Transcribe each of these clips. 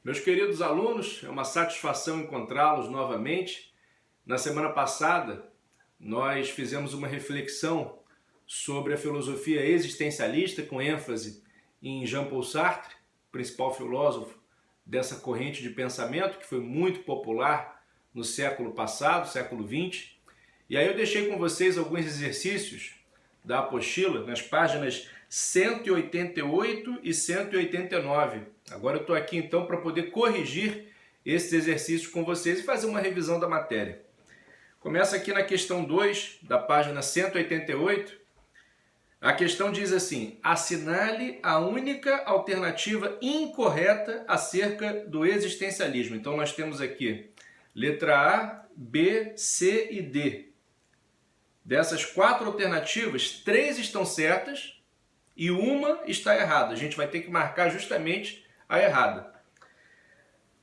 Meus queridos alunos, é uma satisfação encontrá-los novamente. Na semana passada, nós fizemos uma reflexão sobre a filosofia existencialista, com ênfase em Jean-Paul Sartre, principal filósofo dessa corrente de pensamento, que foi muito popular no século passado, século XX. E aí eu deixei com vocês alguns exercícios da apostila, nas páginas 188 e 189. Agora eu estou aqui então para poder corrigir esses exercícios com vocês e fazer uma revisão da matéria. Começa aqui na questão 2, da página 188. A questão diz assim: assinale a única alternativa incorreta acerca do existencialismo. Então nós temos aqui letra A, B, C e D. Dessas 4 alternativas, 3 estão certas e uma está errada. A gente vai ter que marcar justamente a errada.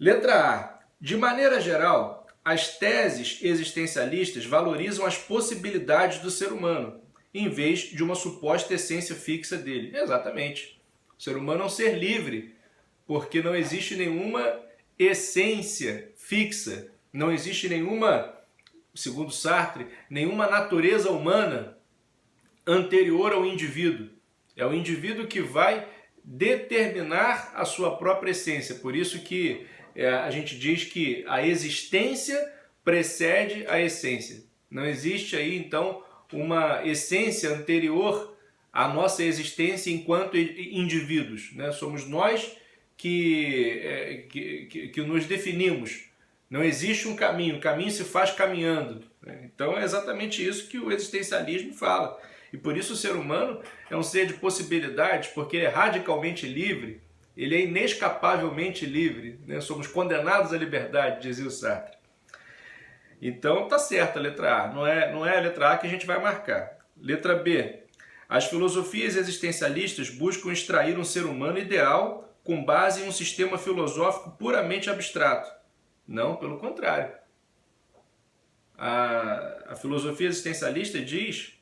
Letra A. De maneira geral, as teses existencialistas valorizam as possibilidades do ser humano, em vez de uma suposta essência fixa dele. Exatamente. O ser humano é um ser livre, porque não existe nenhuma essência fixa, não existe nenhuma, segundo Sartre, nenhuma natureza humana anterior ao indivíduo. É o indivíduo que vai determinar a sua própria essência. Por isso que a gente diz que a existência precede a essência. Não existe aí, então, uma essência anterior à nossa existência enquanto indivíduos, né? Somos nós que nos definimos. Não existe um caminho, o caminho se faz caminhando. Então é exatamente isso que o existencialismo fala. E por isso o ser humano é um ser de possibilidades, porque ele é radicalmente livre, ele é inescapavelmente livre, né? Somos condenados à liberdade, dizia o Sartre. Então tá certo a letra A, não é a letra A que a gente vai marcar. Letra B. As filosofias existencialistas buscam extrair um ser humano ideal com base em um sistema filosófico puramente abstrato. Não, pelo contrário. A filosofia existencialista diz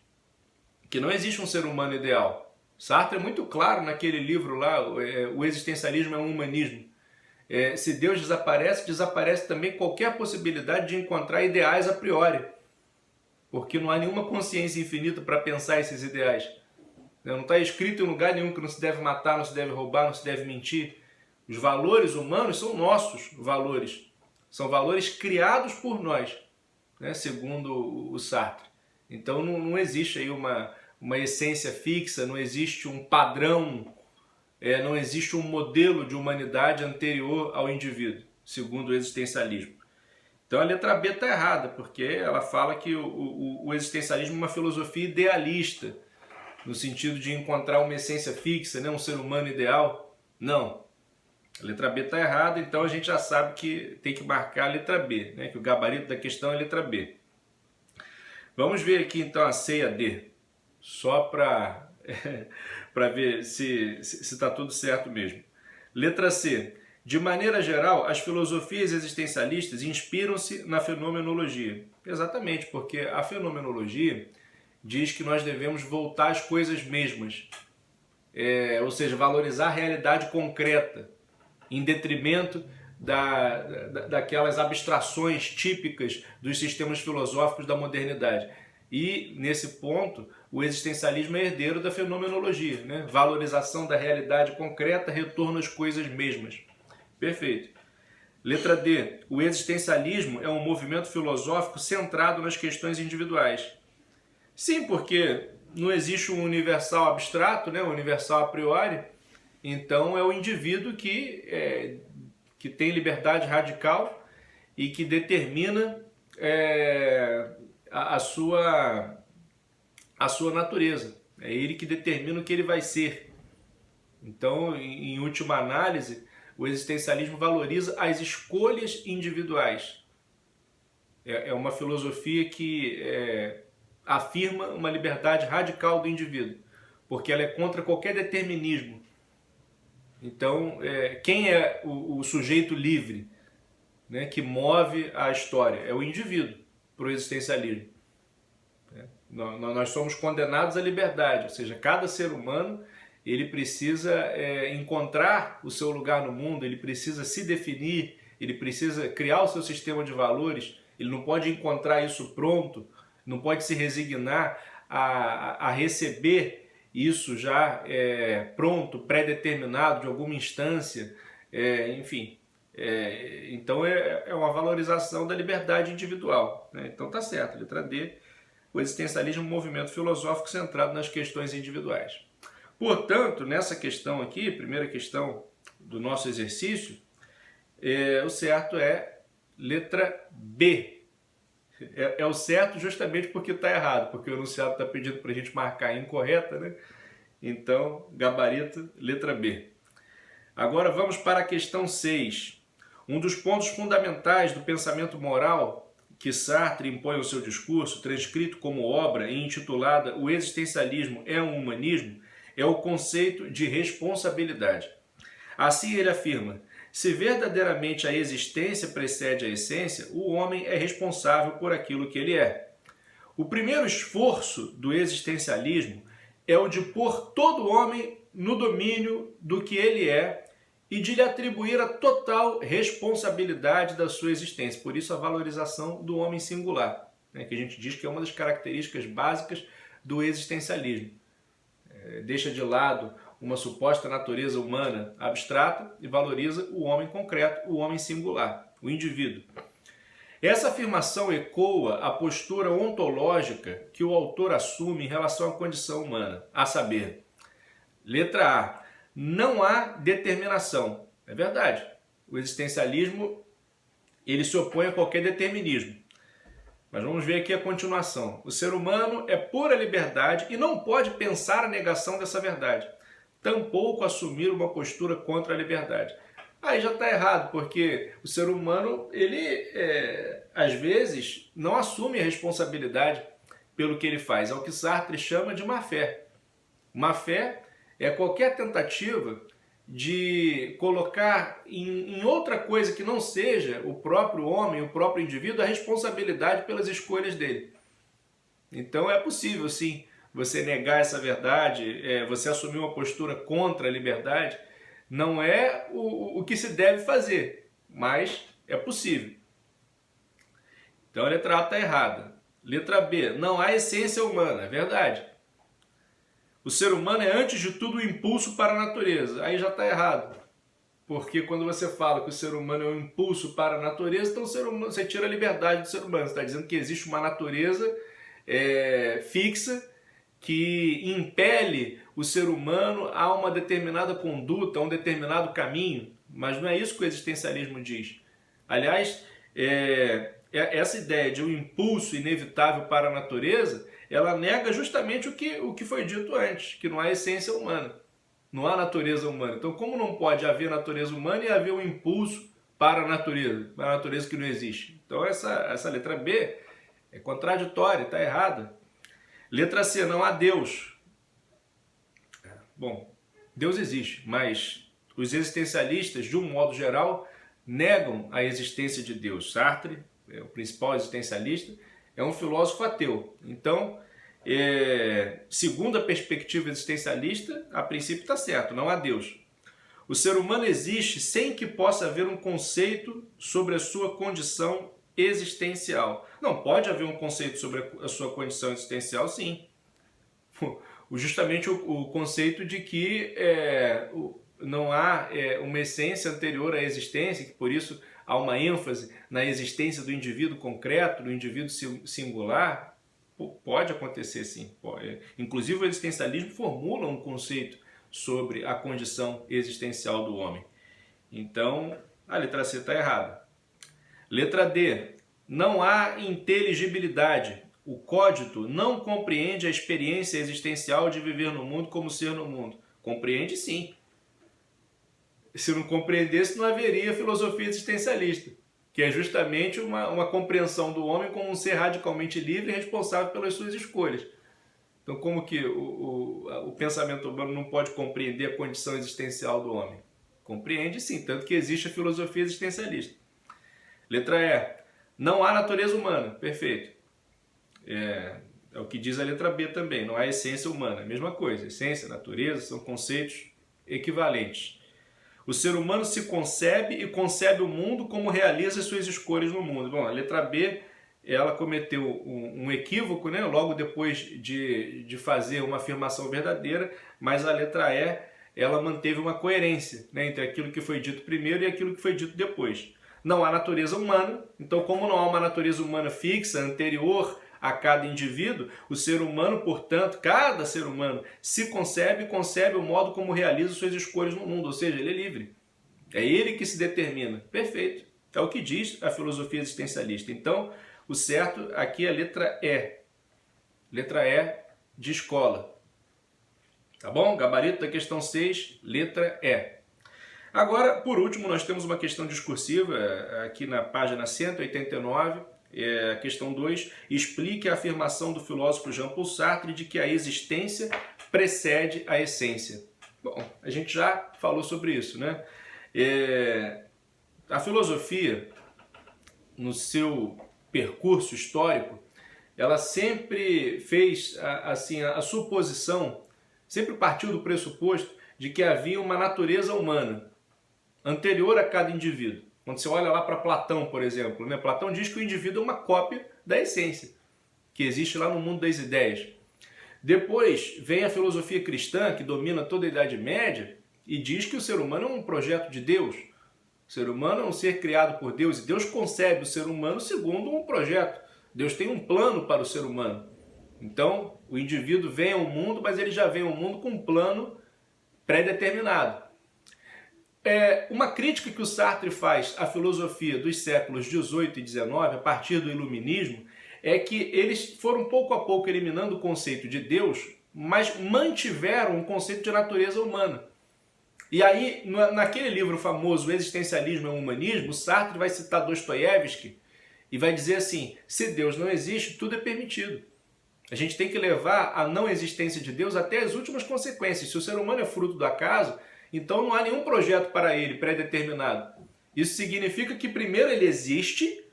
que não existe um ser humano ideal. Sartre é muito claro naquele livro lá, O Existencialismo é um Humanismo. Se Deus desaparece, desaparece também qualquer possibilidade de encontrar ideais a priori. Porque não há nenhuma consciência infinita para pensar esses ideais. Não está escrito em lugar nenhum que não se deve matar, não se deve roubar, não se deve mentir. Os valores humanos são nossos valores. São valores criados por nós, né, segundo o Sartre. Então não existe aí uma essência fixa, não existe um padrão, não existe um modelo de humanidade anterior ao indivíduo, segundo o existencialismo. Então a letra B está errada, porque ela fala que o existencialismo é uma filosofia idealista, no sentido de encontrar uma essência fixa, né, um ser humano ideal. Não. A letra B está errada, então a gente já sabe que tem que marcar a letra B, né? Que o gabarito da questão é a letra B. Vamos ver aqui então a C e a D, só para ver se está tudo certo mesmo. Letra C. De maneira geral, as filosofias existencialistas inspiram-se na fenomenologia. Exatamente, porque a fenomenologia diz que nós devemos voltar às coisas mesmas, ou seja, valorizar a realidade concreta, em detrimento daquelas abstrações típicas dos sistemas filosóficos da modernidade. E, nesse ponto, o existencialismo é herdeiro da fenomenologia, né? Valorização da realidade concreta, retorno às coisas mesmas. Perfeito. Letra D. O existencialismo é um movimento filosófico centrado nas questões individuais. Sim, porque não existe um universal abstrato, né? Um universal a priori. Então é o indivíduo que tem liberdade radical e que determina a sua natureza. É ele que determina o que ele vai ser. Então, em última análise, o existencialismo valoriza as escolhas individuais. É uma filosofia que afirma uma liberdade radical do indivíduo, porque ela é contra qualquer determinismo. Então, quem é o sujeito livre, né, que move a história? É o indivíduo, para o existencialismo. Nós somos condenados à liberdade, ou seja, cada ser humano ele precisa encontrar o seu lugar no mundo, ele precisa se definir, ele precisa criar o seu sistema de valores, ele não pode encontrar isso pronto, não pode se resignar a receber isso já pronto, pré-determinado de alguma instância, enfim. Então é uma valorização da liberdade individual, né? Então tá certo, letra D, o existencialismo é um movimento filosófico centrado nas questões individuais. Portanto, nessa questão aqui, primeira questão do nosso exercício, o certo é letra B. É o certo justamente porque está errado, porque o enunciado está pedindo para a gente marcar a incorreta, né? Então, gabarito, letra B. Agora vamos para a questão 6. Um dos pontos fundamentais do pensamento moral que Sartre impõe ao seu discurso, transcrito como obra e intitulada O Existencialismo é um Humanismo, é o conceito de responsabilidade. Assim ele afirma: se verdadeiramente a existência precede a essência, o homem é responsável por aquilo que ele é. O primeiro esforço do existencialismo é o de pôr todo homem no domínio do que ele é e de lhe atribuir a total responsabilidade da sua existência. Por isso a valorização do homem singular, né, que a gente diz que é uma das características básicas do existencialismo. Deixa de lado uma suposta natureza humana abstrata e valoriza o homem concreto, o homem singular, o indivíduo. Essa afirmação ecoa a postura ontológica que o autor assume em relação à condição humana, a saber, letra A, não há determinação. É verdade. O existencialismo ele se opõe a qualquer determinismo. Mas vamos ver aqui a continuação. O ser humano é pura liberdade e não pode pensar a negação dessa verdade, tampouco assumir uma postura contra a liberdade. Aí já está errado, porque o ser humano, ele às vezes não assume a responsabilidade pelo que ele faz. É o que Sartre chama de má-fé. Má-fé é qualquer tentativa de colocar em outra coisa que não seja o próprio homem, o próprio indivíduo, a responsabilidade pelas escolhas dele. Então é possível, sim, você negar essa verdade, você assumir uma postura contra a liberdade, não é o que se deve fazer, mas é possível. Então a letra A está errada. Letra B, não há essência humana, é verdade. O ser humano é, antes de tudo, o impulso para a natureza. Aí já está errado. Porque quando você fala que o ser humano é um impulso para a natureza, então o ser humano, você tira a liberdade do ser humano. Você está dizendo que existe uma natureza fixa que impele o ser humano a uma determinada conduta, a um determinado caminho. Mas não é isso que o existencialismo diz. Aliás, essa ideia de um impulso inevitável para a natureza, ela nega justamente o que foi dito antes, que não há essência humana, não há natureza humana. Então, como não pode haver natureza humana e haver um impulso para a natureza que não existe? Então, essa letra B é contraditória, está errada. Letra C, não há Deus. Bom, Deus existe, mas os existencialistas, de um modo geral, negam a existência de Deus. Sartre, o principal existencialista, é um filósofo ateu. Então, segundo a perspectiva existencialista, a princípio está certo, não há Deus. O ser humano existe sem que possa haver um conceito sobre a sua condição existencial. Não, pode haver um conceito sobre a sua condição existencial, sim. Justamente o conceito de que não há uma essência anterior à existência, que por isso há uma ênfase na existência do indivíduo concreto, do indivíduo singular. Pode acontecer, sim. Pode. Inclusive o existencialismo formula um conceito sobre a condição existencial do homem. Então, a letra C está errada. Letra D. Não há inteligibilidade. O cogito não compreende a experiência existencial de viver no mundo como ser no mundo. Compreende, sim. Se não compreendesse, não haveria filosofia existencialista, que é justamente uma compreensão do homem como um ser radicalmente livre e responsável pelas suas escolhas. Então, como que o pensamento humano não pode compreender a condição existencial do homem? Compreende, sim, tanto que existe a filosofia existencialista. Letra E. Não há natureza humana. Perfeito. É o que diz a letra B também, não há essência humana. A mesma coisa, essência, natureza, são conceitos equivalentes. O ser humano se concebe e concebe o mundo como realiza as suas escolhas no mundo. Bom, a letra B, ela cometeu um equívoco, né? Logo depois de fazer uma afirmação verdadeira, mas a letra E, ela manteve uma coerência, né, entre aquilo que foi dito primeiro e aquilo que foi dito depois. Não há natureza humana, então como não há uma natureza humana fixa, anterior a cada indivíduo, o ser humano, portanto, cada ser humano se concebe e concebe o modo como realiza suas escolhas no mundo, ou seja, ele é livre. É ele que se determina. Perfeito. É o que diz a filosofia existencialista. Então, o certo aqui é a letra E. Letra E de escola. Tá bom? Gabarito da questão 6, letra E. Agora, por último, nós temos uma questão discursiva aqui na página 189, a questão 2, explique a afirmação do filósofo Jean-Paul Sartre de que a existência precede a essência. Bom, a gente já falou sobre isso, né? A filosofia, no seu percurso histórico, ela sempre fez assim, a suposição, sempre partiu do pressuposto de que havia uma natureza humana anterior a cada indivíduo. Quando você olha lá para Platão, por exemplo, né? Platão diz que o indivíduo é uma cópia da essência, que existe lá no mundo das ideias. Depois vem a filosofia cristã, que domina toda a Idade Média, e diz que o ser humano é um projeto de Deus. O ser humano é um ser criado por Deus, e Deus concebe o ser humano segundo um projeto. Deus tem um plano para o ser humano. Então, o indivíduo vem ao mundo, mas ele já vem ao mundo com um plano pré-determinado. Uma crítica que o Sartre faz à filosofia dos séculos 18 e 19, a partir do iluminismo, é que eles foram pouco a pouco eliminando o conceito de Deus, mas mantiveram o conceito de natureza humana. E aí, naquele livro famoso, O Existencialismo e o Humanismo, o Sartre vai citar Dostoiévski e vai dizer assim, se Deus não existe, tudo é permitido. A gente tem que levar a não existência de Deus até as últimas consequências. Se o ser humano é fruto do acaso, então não há nenhum projeto para ele pré-determinado. Isso significa que primeiro ele existe,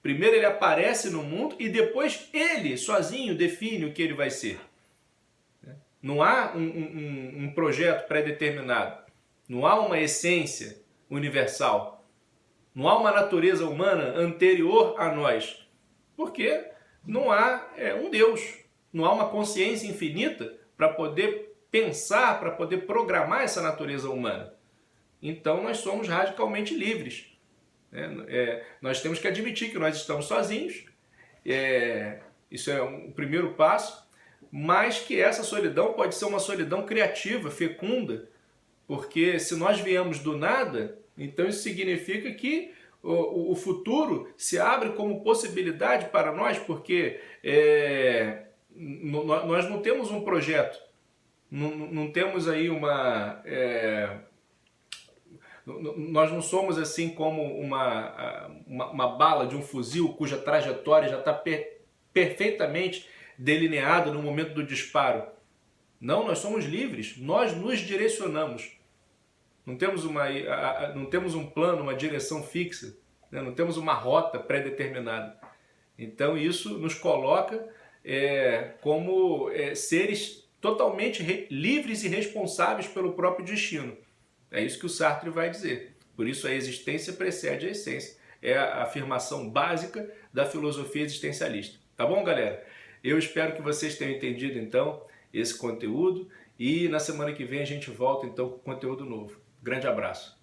primeiro ele aparece no mundo e depois ele, sozinho, define o que ele vai ser. Não há um projeto pré-determinado. Não há uma essência universal. Não há uma natureza humana anterior a nós. Porque não há um Deus. Não há uma consciência infinita para poder pensar, para poder programar essa natureza humana. Então nós somos radicalmente livres. Nós temos que admitir que nós estamos sozinhos, isso é um primeiro passo, mas que essa solidão pode ser uma solidão criativa, fecunda, porque se nós viemos do nada, então isso significa que o futuro se abre como possibilidade para nós, porque nós não temos um projeto, não temos aí nós não somos assim como uma bala de um fuzil cuja trajetória já está perfeitamente delineada no momento do disparo. Não, nós somos livres, nós nos direcionamos. Não temos um plano, uma direção fixa, né? Não temos uma rota pré-determinada. Então isso nos coloca como seres totalmente livres e responsáveis pelo próprio destino. É isso que o Sartre vai dizer. Por isso a existência precede a essência. É a afirmação básica da filosofia existencialista. Tá bom, galera? Eu espero que vocês tenham entendido, então, esse conteúdo. E na semana que vem a gente volta, então, com conteúdo novo. Grande abraço.